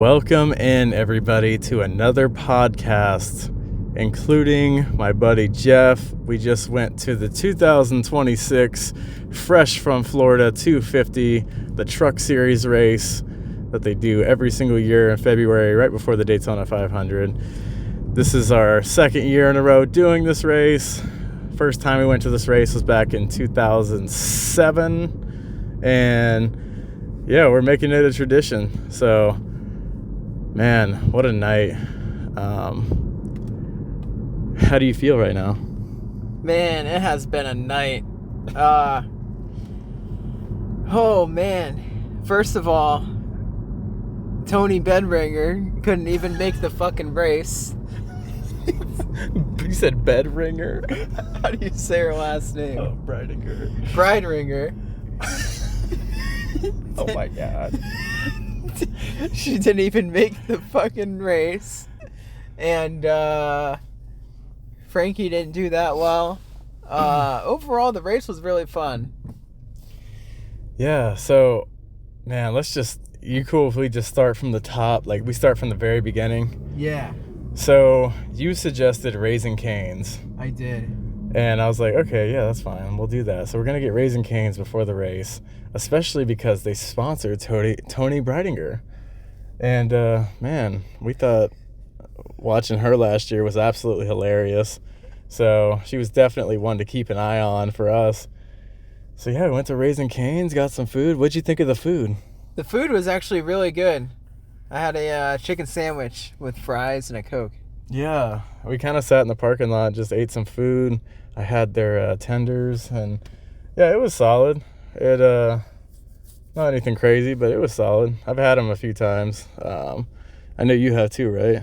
Welcome in, everybody, to another podcast, including my buddy Jeff. We just went to the 2026 Fresh from Florida 250, the Truck Series race that they do every single year in February, right before the Daytona 500. This is our second year in a row doing this race. First time we went to this race was back in 2007, and yeah, we're making it a tradition. So man, what a night. How do you feel right now? Man, it has been a night. Oh man. First of all, Tony Bedringer couldn't even make the fucking race. You said Bedringer? How do you say her last name? Oh, Breidinger. Brideringer. Oh my god. She didn't even make the fucking race. And Frankie didn't do that well. Overall, the race was really fun. Yeah, so, man, you cool if we just start from the top? Like, we start from the very beginning? Yeah. So, you suggested Raising Cane's. I did. And I was like, okay, yeah, that's fine. We'll do that. So we're going to get Raising Cane's before the race, especially because they sponsored Tony Breidinger. And, man, we thought watching her last year was absolutely hilarious. So she was definitely one to keep an eye on for us. So, yeah, we went to Raising Cane's, got some food. What'd you think of the food? The food was actually really good. I had a chicken sandwich with fries and a Coke. Yeah, we kind of sat in the parking lot, just ate some food. I had their tenders, and yeah, it was solid. It not anything crazy, but it was solid. I've had them a few times. I know you have too, right?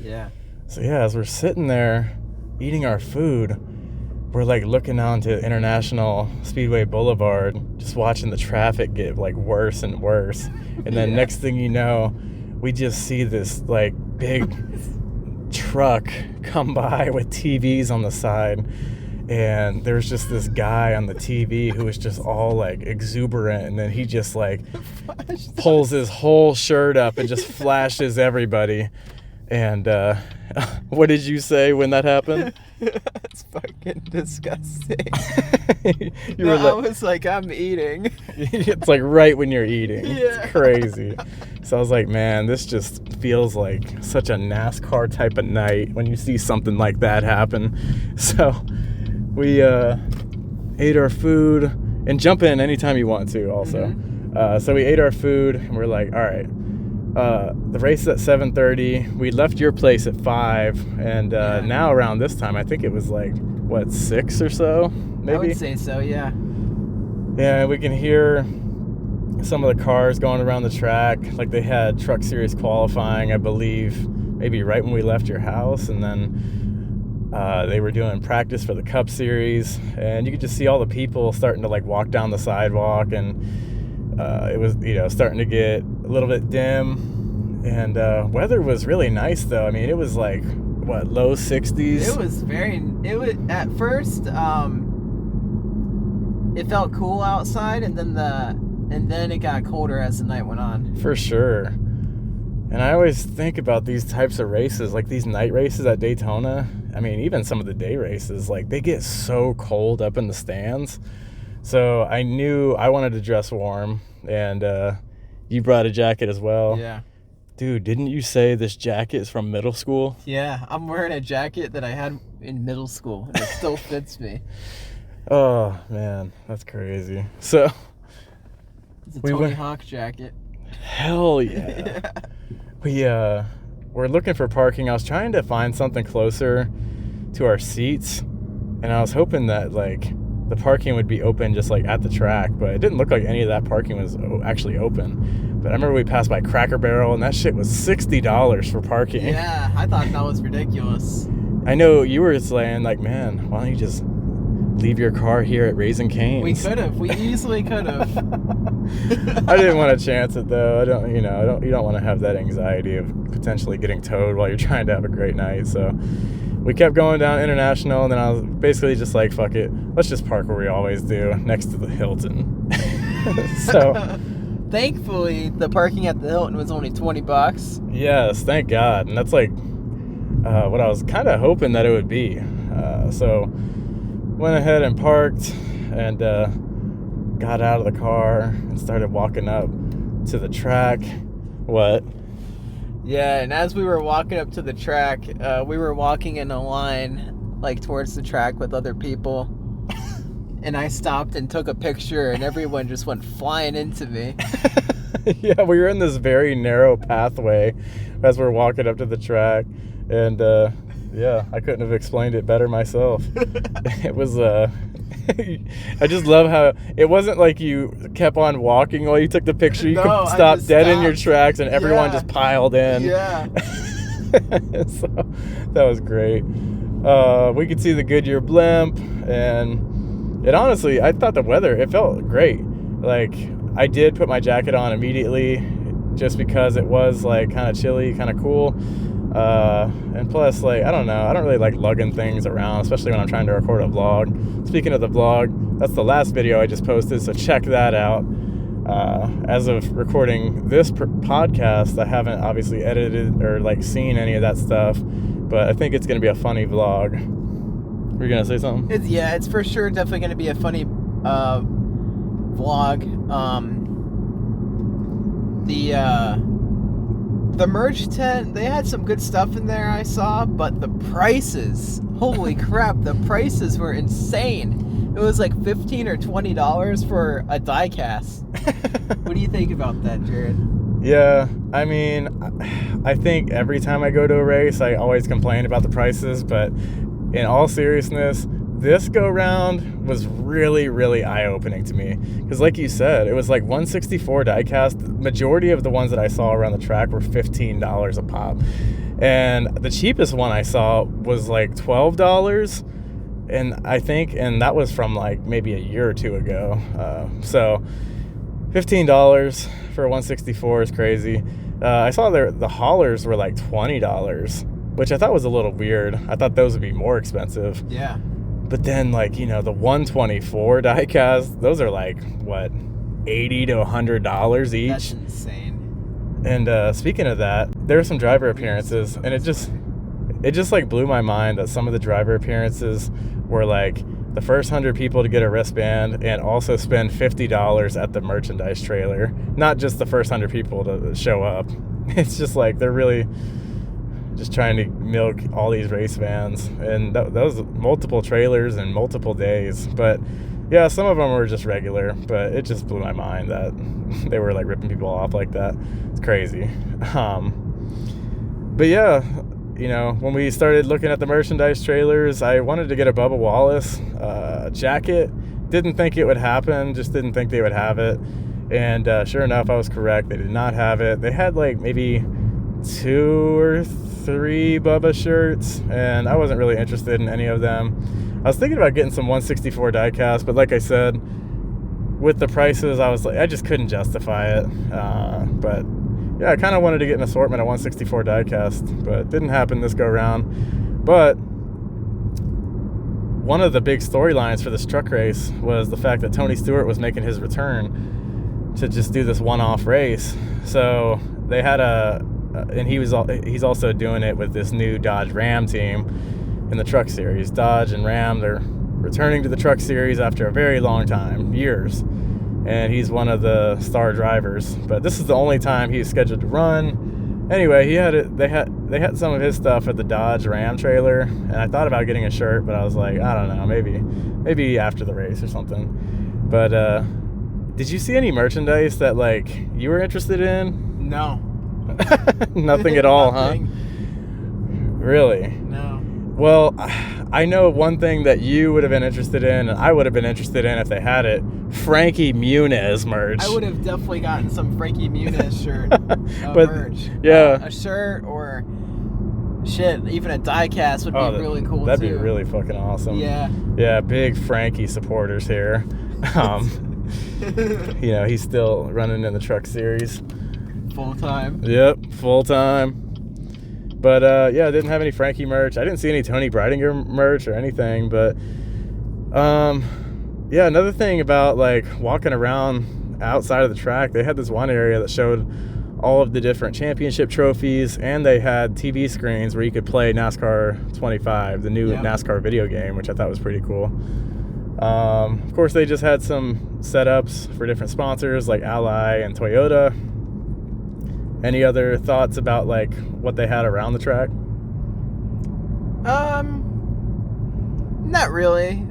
Yeah. So yeah, as we're sitting there eating our food, we're like looking onto International Speedway Boulevard, just watching the traffic get like worse and worse. And then next thing you know, we just see this like big truck come by with TVs on the side, and there's just this guy on the TV who was just all like exuberant, and then he just like pulls his whole shirt up and just flashes everybody. And what did you say when that happened? It's fucking disgusting. I was like, I'm eating. It's like right when you're eating. Yeah. It's crazy. So I was like, man, this just feels like such a NASCAR type of night when you see something like that happen. So we ate our food, and jump in anytime you want to also. Mm-hmm. So we ate our food, and we're like, all right, the race is at 7:30. We left your place at 5, and now around this time, I think it was like, what, 6 or so, maybe? I would say so, yeah. Yeah, we can hear some of the cars going around the track. Like, they had Truck Series qualifying, I believe, maybe right when we left your house, and then they were doing practice for the Cup Series, and you could just see all the people starting to like walk down the sidewalk, and it was, starting to get a little bit dim, and weather was really nice though. I mean, it was like, what, low 60s? It was at first, it felt cool outside, and then it got colder as the night went on. For sure. And I always think about these types of races, like these night races at Daytona. I mean, even some of the day races, like they get so cold up in the stands. So I knew I wanted to dress warm, and you brought a jacket as well. Yeah. Dude, didn't you say this jacket is from middle school? Yeah, I'm wearing a jacket that I had in middle school, and it still fits me. Oh, man, that's crazy. So it's a Tony Hawk jacket. Hell yeah. We're looking for parking. I was trying to find something closer to our seats, and I was hoping that like the parking would be open just like at the track, but it didn't look like any of that parking was actually open. But I remember we passed by Cracker Barrel, and that shit was $60 for parking. Yeah, I thought that was ridiculous. I know you were saying like, man, why don't you just leave your car here at Raising Cane's? We could have. We easily could have. I didn't want to chance it though. You don't want to have that anxiety of potentially getting towed while you're trying to have a great night. So we kept going down International, and then I was basically just like, fuck it, let's just park where we always do, next to the Hilton. So Thankfully, the parking at the Hilton was only $20. Yes, thank God. And that's like what I was kind of hoping that it would be. So went ahead and parked and got out of the car and started walking up to the track. What? Yeah, and as we were walking up to the track, we were walking in a line, like, towards the track with other people. And I stopped and took a picture, and everyone just went flying into me. Yeah, we were in this very narrow pathway as we're walking up to the track. And, yeah, I couldn't have explained it better myself. It was, I just love how it wasn't like you kept on walking while you took the picture. You could stop dead in your tracks and everyone just piled in. Yeah. So that was great. We could see the Goodyear blimp, and it honestly, I thought the weather, it felt great. Like, I did put my jacket on immediately just because it was like kind of chilly, kind of cool. And plus, like, I don't know, I don't really like lugging things around, especially when I'm trying to record a vlog. Speaking of the vlog, that's the last video I just posted, so check that out. As of recording this podcast, I haven't obviously edited or like seen any of that stuff, but I think it's going to be a funny vlog. Were you going to say something? It's for sure definitely going to be a funny vlog. The merch tent, they had some good stuff in there I saw, but the prices, holy crap, the prices were insane. It was like $15 or $20 for a die cast. What do you think about that, Jared? Yeah, I mean, I think every time I go to a race, I always complain about the prices, but in all seriousness, this go-round was really, really eye-opening to me. Because like you said, it was like 164 die-cast. The majority of the ones that I saw around the track were $15 a pop. And the cheapest one I saw was like $12. And that was from like maybe a year or two ago. So $15 for a 164 is crazy. I saw the haulers were like $20, which I thought was a little weird. I thought those would be more expensive. Yeah. But then, like, you know, the 124 die-cast, those are like, what, $80 to $100 each? That's insane. And speaking of that, there were some driver appearances, and it just like blew my mind that some of the driver appearances were like the first 100 people to get a wristband and also spend $50 at the merchandise trailer. Not just the first 100 people to show up. It's just like they're really just trying to milk all these race fans, and that was multiple trailers and multiple days. But yeah, some of them were just regular, but it just blew my mind that they were like ripping people off like that. It's crazy. But yeah, you know, when we started looking at the merchandise trailers, I wanted to get a Bubba Wallace jacket. Didn't think it would happen, just didn't think they would have it. And sure enough, I was correct. They did not have it. They had like maybe 2 or 3 Bubba shirts, and I wasn't really interested in any of them. I was thinking about getting some 164 diecast, but like I said, with the prices, I was like, I just couldn't justify it. But yeah, I kind of wanted to get an assortment of 164 diecast, but it didn't happen this go round. But one of the big storylines for this truck race was the fact that Tony Stewart was making his return to just do this one-off race. So they had and he's also doing it with this new Dodge Ram team in the truck series. Dodge and Ram, they're returning to the truck series after a very long time, years. And he's one of the star drivers. But this is the only time he's scheduled to run. Anyway, they had some of his stuff at the Dodge Ram trailer, and I thought about getting a shirt, but I was like, I don't know, maybe after the race or something. But did you see any merchandise that like you were interested in? No. Nothing at all, Nothing. Huh? Really? No. Well, I know one thing that you would have been interested in, and I would have been interested in if they had it. Frankie Muniz merch. I would have definitely gotten some Frankie Muniz shirt merch. Yeah. A shirt or shit, even a diecast would be really cool that'd too. That'd be really fucking awesome. Yeah. Yeah, big Frankie supporters here. You know, he's still running in the truck series. Full time. Yep, full time. But yeah, I didn't have any Frankie merch. I didn't see any Tony Breidinger merch or anything. But yeah, another thing about like walking around outside of the track, they had this one area that showed all of the different championship trophies, and they had TV screens where you could play NASCAR 25, the new NASCAR video game, which I thought was pretty cool. Of course, they just had some setups for different sponsors like Ally and Toyota. Any other thoughts about like what they had around the track? Not really.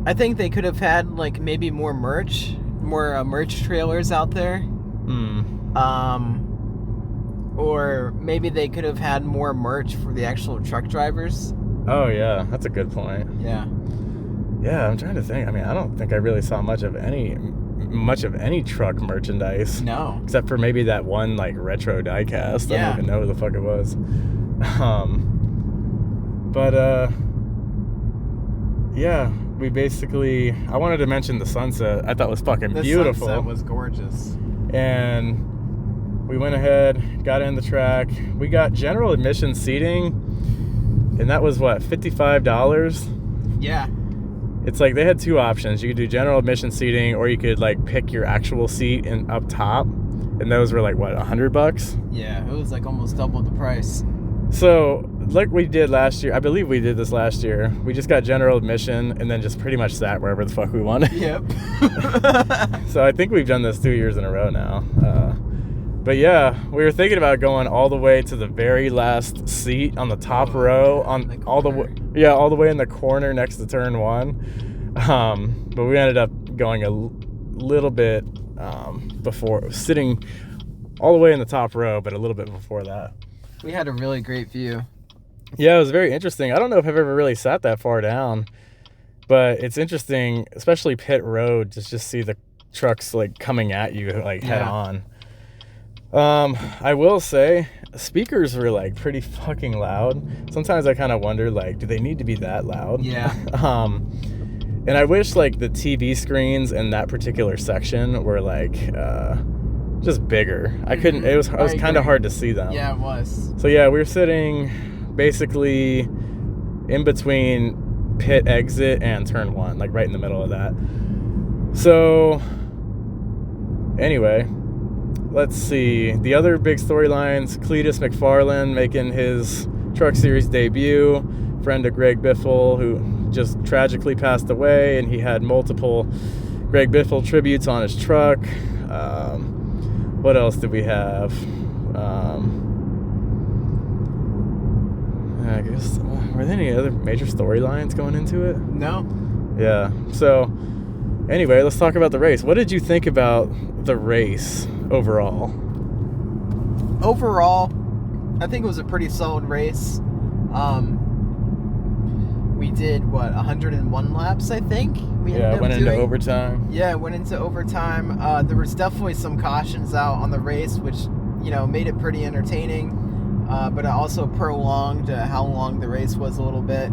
I think they could have had like maybe more merch trailers out there. Or maybe they could have had more merch for the actual truck drivers. Oh yeah, that's a good point. Yeah, I'm trying to think. I mean, I don't think I really saw much of any truck merchandise. No, except for maybe that one like retro diecast. I don't even know who the fuck it was. Yeah, we basically, I wanted to mention the sunset. I thought it was fucking beautiful. The sunset was gorgeous. And we went ahead, got in the track. We got general admission seating, and that was what, $55? Yeah. It's like they had two options. You could do general admission seating, or you could like pick your actual seat and up top, and those were like what, $100? Yeah, it was like almost double the price. So, like we did last year, I believe we did this last year. We just got general admission and then just pretty much sat wherever the fuck we wanted. Yep. So I think we've done this 2 years in a row now. But yeah, we were thinking about going all the way to the very last seat on the top row, on all the way in the corner next to turn one. But we ended up going a little bit before, sitting all the way in the top row, but a little bit before that. We had a really great view. Yeah, it was very interesting. I don't know if I've ever really sat that far down, but it's interesting, especially pit road, to just see the trucks like coming at you like head on. I will say speakers were like pretty fucking loud. Sometimes I kind of wonder, like, do they need to be that loud? Yeah. And I wish like the TV screens in that particular section were like just bigger. I couldn't. It was kind of hard to see them. Yeah, it was. So yeah, we were sitting basically in between pit exit and turn one, like right in the middle of that. So anyway, let's see. The other big storylines: Cletus McFarland making his Truck Series debut. Friend of Greg Biffle, who just tragically passed away, and he had multiple Greg Biffle tributes on his truck. What else did we have? I guess, were there any other major storylines going into it? No. Yeah. So, anyway, let's talk about the race. What did you think about the race overall? Overall, I think it was a pretty solid race. We did, 101 laps, I think? Went into overtime. Yeah, went into overtime. There was definitely some cautions out on the race, which, made it pretty entertaining. But it also prolonged how long the race was a little bit.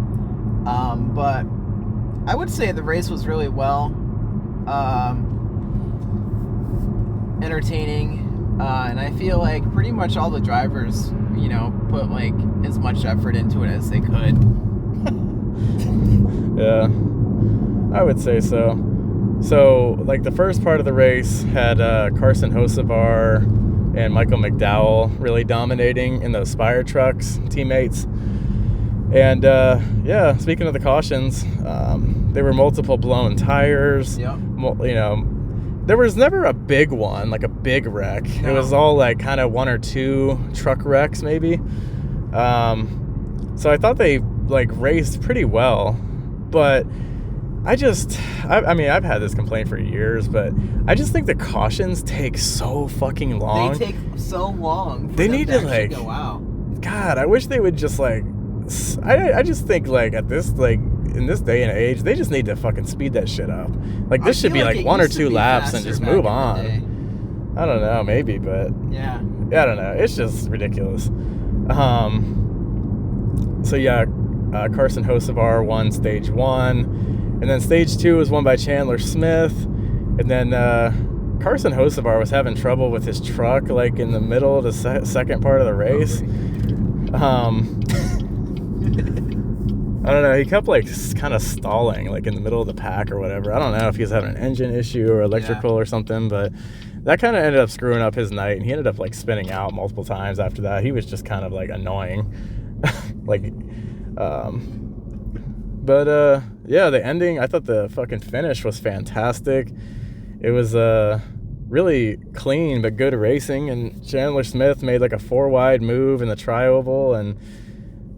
But I would say the race was really well. Entertaining. And I feel like pretty much all the drivers, put like as much effort into it as they could. Yeah, I would say so. So, like, the first part of the race had Carson Hocevar and Michael McDowell really dominating in those Spire trucks, teammates. And, speaking of the cautions, there were multiple blown tires. Yep. There was never a big one, like a big wreck. No. It was all, like, kind of one or two truck wrecks, maybe. So I thought they, like, raced pretty well. But I mean, I've had this complaint for years, but I just think the cautions take so fucking long. They take so long. They need to like go out. God, I wish they would just like. I just think like at this like in this day and age, they just need to fucking speed that shit up. Like this should be like 1 or 2 laps and just move on. I don't know, maybe, but yeah, I don't know. It's just ridiculous. So yeah. Carson Hocevar won stage 1, and then stage 2 was won by Chandler Smith, and then Carson Hocevar was having trouble with his truck like in the middle of the second part of the race. I don't know. He kept like kind of stalling, like in the middle of the pack or whatever. I don't know if he was having an engine issue or electrical or something, but that kind of ended up screwing up his night, and he ended up like spinning out multiple times after that. He was just kind of like annoying, like, but yeah, the ending. I thought the fucking finish was fantastic. It was really clean but good racing, and Chandler Smith made like a 4-wide move in the tri-oval and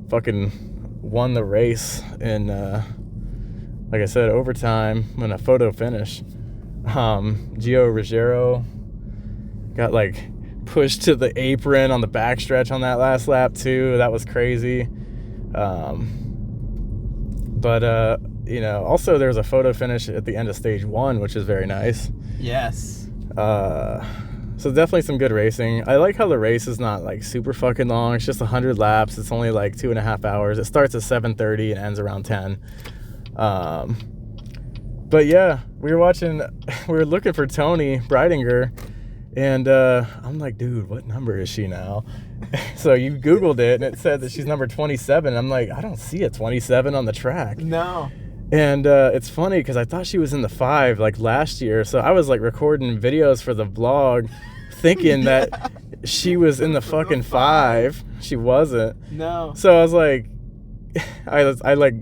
fucking won the race in like I said, overtime in a photo finish. Gio Ruggiero got like pushed to the apron on the backstretch on that last lap too. That was crazy. But you know, also there was a photo finish at the end of stage 1, which is very nice. Yes. So definitely some good racing. I like how the race is not like super fucking long. It's just 100 laps. It's only like 2.5 hours. It starts at 7:30 and ends around 10. But yeah, we were looking for Toni Breidinger, and I'm like, dude, what number is she now? So you Googled it, and it said that she's number 27. I'm like, I don't see a 27 on the track. No. And it's funny because I thought she was in the 5 like last year. So I was like recording videos for the vlog thinking that she was in the fucking 5. She wasn't. No. So I was like, I like,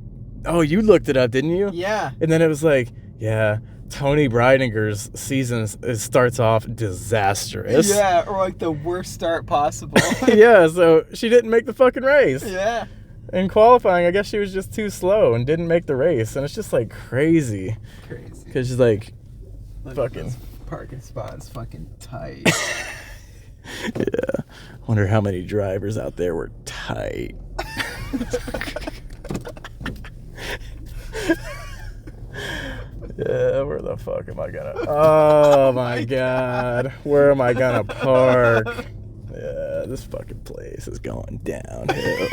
oh, you looked it up, didn't you? Yeah. And then it was like, yeah, Toni Breidinger's season starts off disastrous. Yeah, or like the worst start possible. Yeah, so she didn't make the fucking race. Yeah. In qualifying, I guess she was just too slow and didn't make the race. And it's just like crazy. Crazy. Because she's like, Look fucking. Parking spot's fucking tight. Yeah. Wonder how many drivers out there were tight. Yeah, where the fuck am I gonna... Oh my god. Where am I gonna park? Yeah, this fucking place is going downhill.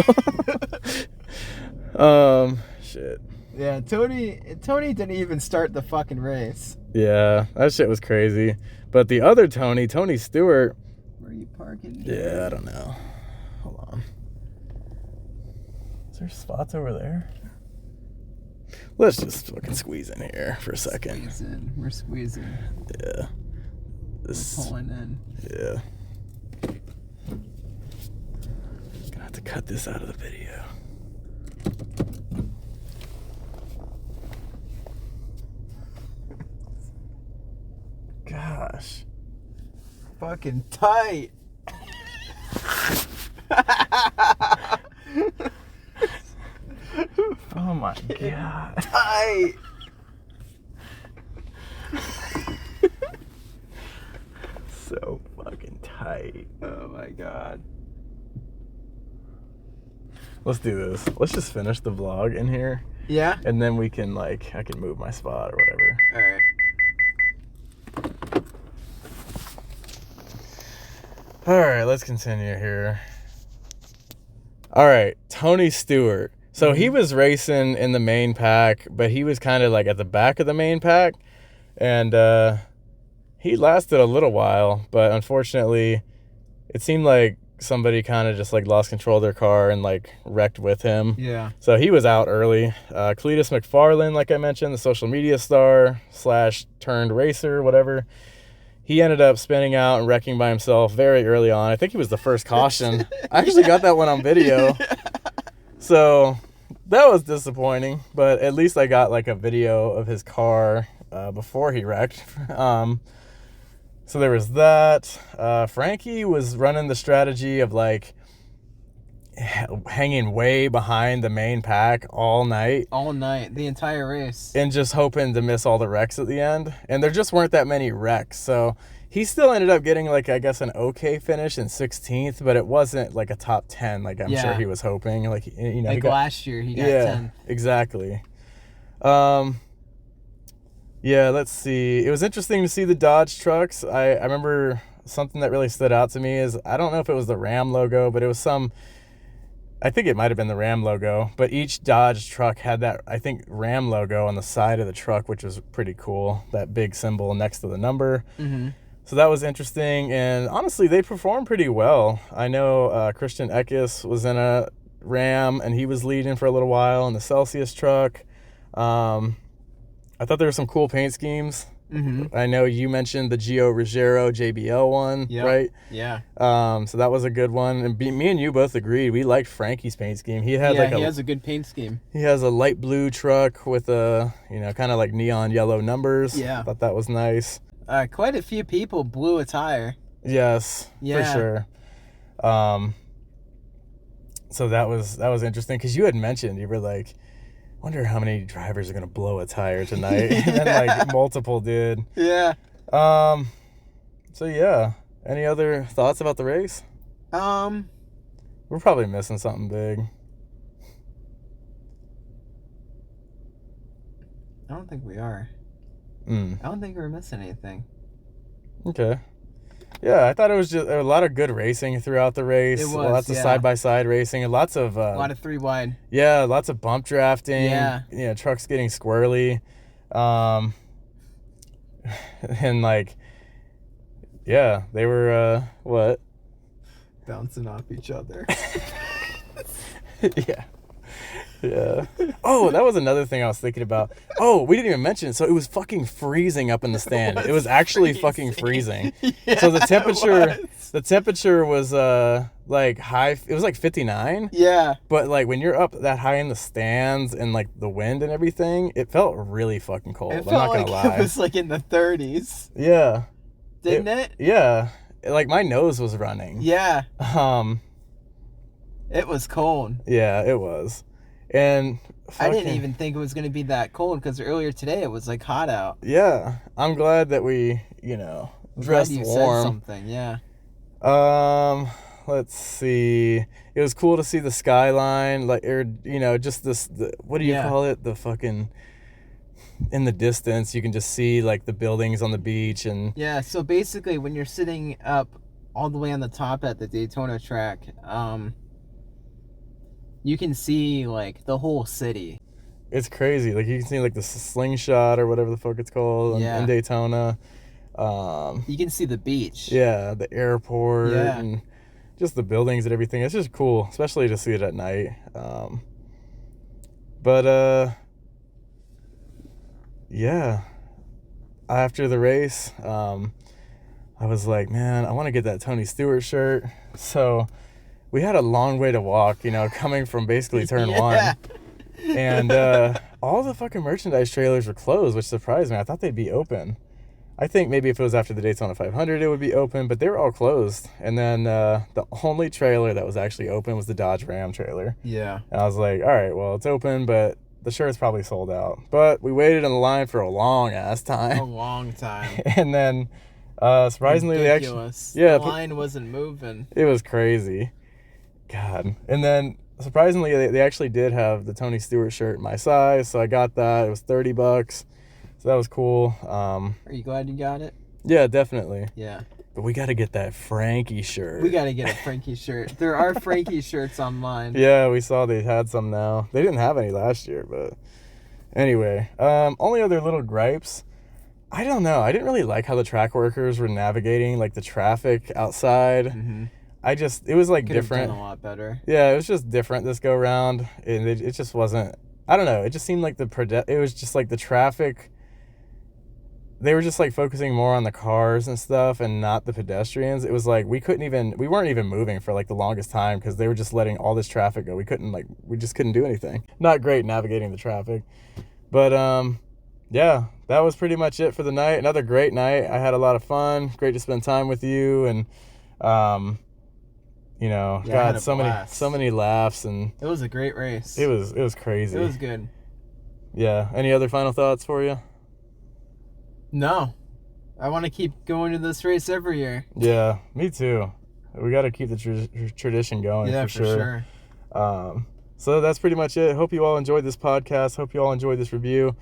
Shit. Yeah, Toni didn't even start the fucking race. Yeah, that shit was crazy. But the other Toni Stewart... Where are you parking? Yeah, I don't know. Hold on. Is there spots over there? Let's just fucking squeeze in here for a second. We're squeezing. Yeah. We're pulling in. Yeah. Gonna have to cut this out of the video. Gosh. Fucking tight. Oh my god. Tight. So fucking tight. Oh my god. Let's do this. Let's just finish the vlog in here. Yeah? And then we can like, I can move my spot or whatever. Alright. Alright, let's continue here. Alright, Toni Stewart. So he was racing in the main pack, but he was kind of like at the back of the main pack. And he lasted a little while, but unfortunately, it seemed like somebody kind of just like lost control of their car and like wrecked with him. Yeah. So he was out early. Cletus McFarland, like I mentioned, the social media star / turned racer, whatever. He ended up spinning out and wrecking by himself very early on. I think he was the first caution. I actually got that one on video. So that was disappointing, but at least I got like a video of his car before he wrecked. So there was that. Frankie was running the strategy of like hanging way behind the main pack all night. All night, the entire race. And just hoping to miss all the wrecks at the end. And there just weren't that many wrecks. So he still ended up getting like, I guess, an okay finish in 16th, but it wasn't like a top 10 like I'm sure he was hoping. Like, you know, like last year he got 10. Exactly. Yeah, let's see. It was interesting to see the Dodge trucks. I remember something that really stood out to me is, I don't know if it was the Ram logo, but it was I think it might have been the Ram logo, but each Dodge truck had that, I think, Ram logo on the side of the truck, which was pretty cool. That big symbol next to the number. Mm-hmm. So that was interesting, and honestly, they performed pretty well. I know Christian Eckes was in a Ram, and he was leading for a little while in the Celsius truck. I thought there were some cool paint schemes. Mm-hmm. I know you mentioned the Gio Ruggiero JBL one, right? Yeah. So that was a good one. And me and you both agreed. We liked Frankie's paint scheme. He had he has a good paint scheme. He has a light blue truck with a, kind of like neon yellow numbers. Yeah. I thought that was nice. Quite a few people blew a tire. Yes, for sure. So that was interesting because you had mentioned, you were like, wonder how many drivers are going to blow a tire tonight. And then like multiple did. Yeah. So yeah. Any other thoughts about the race? We're probably missing something big. I don't think we are. I don't think we're missing anything. Okay. Yeah, I thought it was just a lot of good racing throughout the race. It was, lots of side-by-side racing and lots of... a lot of 3 wide. Yeah, lots of bump drafting. Yeah. Trucks getting squirrely. And like, yeah, they were, what? Bouncing off each other. Yeah. Yeah. Oh, that was another thing I was thinking about. Oh, we didn't even mention. So it was fucking freezing up in the stand. It was actually fucking freezing. Yeah, so the temperature was like high. It was like 59. Yeah. But like when you're up that high in the stands and like the wind and everything, it felt really fucking cold. It I'm not felt gonna like lie. it was like in the 30s. Yeah. Didn't it? Yeah. Like my nose was running. Yeah. It was cold. Yeah, it was. And I didn't even think it was going to be that cold because earlier today it was like hot out. Yeah, I'm glad that we, dressed you warm. said something, yeah. Let's see. It was cool to see the skyline, just what do you call it? The fucking in the distance, you can just see like the buildings on the beach and. Yeah. So basically, when you're sitting up all the way on the top at the Daytona track, you can see like the whole city. It's crazy. Like you can see like the slingshot or whatever the fuck it's called in Daytona. You can see the beach. Yeah, the airport and just the buildings and everything. It's just cool, especially to see it at night. Yeah. After the race, I was like, man, I want to get that Tony Stewart shirt. So we had a long way to walk, coming from basically turn one. And all the fucking merchandise trailers were closed, which surprised me. I thought they'd be open. I think maybe if it was after the Daytona 500, it would be open, but they were all closed. And then the only trailer that was actually open was the Dodge Ram trailer. Yeah. And I was like, all right, well, it's open, but the shirt's probably sold out. But we waited in the line for a long-ass time. A long time. And then, surprisingly, ridiculous. The line wasn't moving. It was crazy. God. And then, surprisingly, they actually did have the Tony Stewart shirt in my size, so I got that. It was $30. So that was cool. Are you glad you got it? Yeah, definitely. Yeah. But we got to get that Frankie shirt. We got to get a Frankie shirt. There are Frankie shirts online. Yeah, we saw they had some now. They didn't have any last year, but anyway. Only other little gripes. I don't know. I didn't really like how the track workers were navigating like the traffic outside. Mm-hmm. It was like Could different. have done a lot better. Yeah, it was just different this go round, and it just wasn't. I don't know. It just seemed like it was just like the traffic. They were just like focusing more on the cars and stuff and not the pedestrians. It was like we weren't even moving for like the longest time because they were just letting all this traffic go. We just couldn't do anything. Not great navigating the traffic. But yeah, that was pretty much it for the night. Another great night. I had a lot of fun. Great to spend time with you and got so many laughs and it was a great race. It was crazy. It was good. Yeah. Any other final thoughts for you? No. I want to keep going to this race every year. Yeah, me too. We got to keep the tradition going for sure. So that's pretty much it. Hope you all enjoyed this podcast. Hope you all enjoyed this review.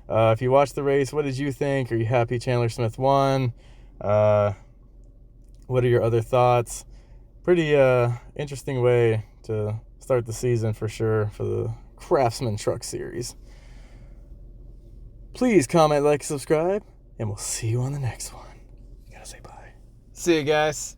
If you watched the race, what did you think? Are you happy Chandler Smith won? What are your other thoughts? Pretty interesting way to start the season for sure for the Craftsman Truck Series. Please comment, like, subscribe, and we'll see you on the next one. You gotta say bye. See you guys.